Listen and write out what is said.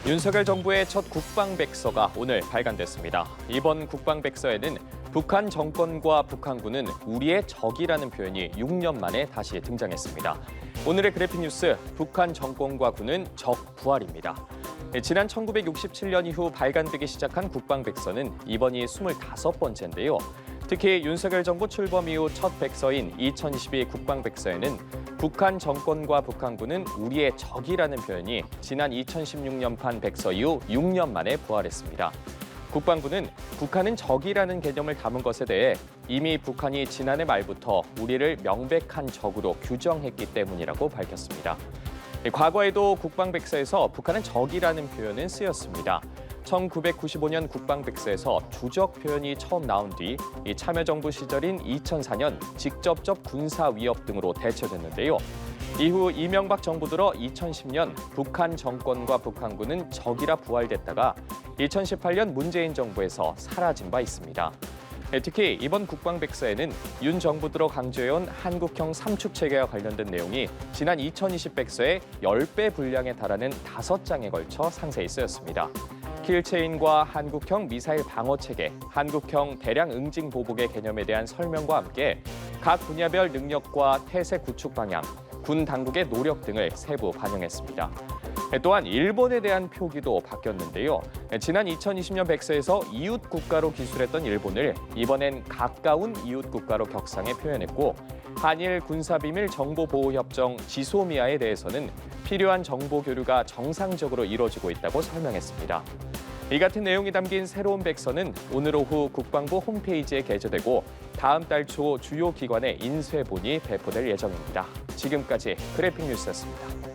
윤석열 정부의 첫 국방백서가 오늘 발간됐습니다. 이번 국방백서에는 북한 정권과 북한군은 우리의 적이라는 표현이 6년 만에 다시 등장했습니다. 오늘의 그래픽 뉴스, 북한 정권과 군은 적 부활입니다. 지난 1967년 이후 발간되기 시작한 국방백서는 이번이 25번째인데요. 특히 윤석열 정부 출범 이후 첫 백서인 2022 국방백서에는 북한 정권과 북한군은 우리의 적이라는 표현이 지난 2016년판 백서 이후 6년 만에 부활했습니다. 국방부는 북한은 적이라는 개념을 담은 것에 대해 이미 북한이 지난해 말부터 우리를 명백한 적으로 규정했기 때문이라고 밝혔습니다. 과거에도 국방백서에서 북한은 적이라는 표현은 쓰였습니다. 1995년 국방백서에서 주적 표현이 처음 나온 뒤 참여정부 시절인 2004년 직접적 군사 위협 등으로 대체됐는데요. 이후 이명박 정부 들어 2010년 북한 정권과 북한군은 적이라 부활됐다가 2018년 문재인 정부에서 사라진 바 있습니다. 특히 이번 국방백서에는 윤 정부 들어 강조해온 한국형 삼축체계와 관련된 내용이 지난 2020 백서의 10배 분량에 달하는 5장에 걸쳐 상세히 쓰였습니다. 킬체인과 한국형 미사일 방어체계, 한국형 대량 응징 보복의 개념에 대한 설명과 함께 각 분야별 능력과 태세 구축 방향, 군 당국의 노력 등을 세부 반영했습니다. 또한 일본에 대한 표기도 바뀌었는데요. 지난 2020년 백서에서 이웃 국가로 기술했던 일본을 이번엔 가까운 이웃 국가로 격상해 표현했고, 한일 군사비밀 정보보호협정 지소미아에 대해서는 필요한 정보 교류가 정상적으로 이루어지고 있다고 설명했습니다. 이 같은 내용이 담긴 새로운 백서는 오늘 오후 국방부 홈페이지에 게재되고 다음 달 초 주요 기관의 인쇄본이 배포될 예정입니다. 지금까지 그래픽 뉴스였습니다.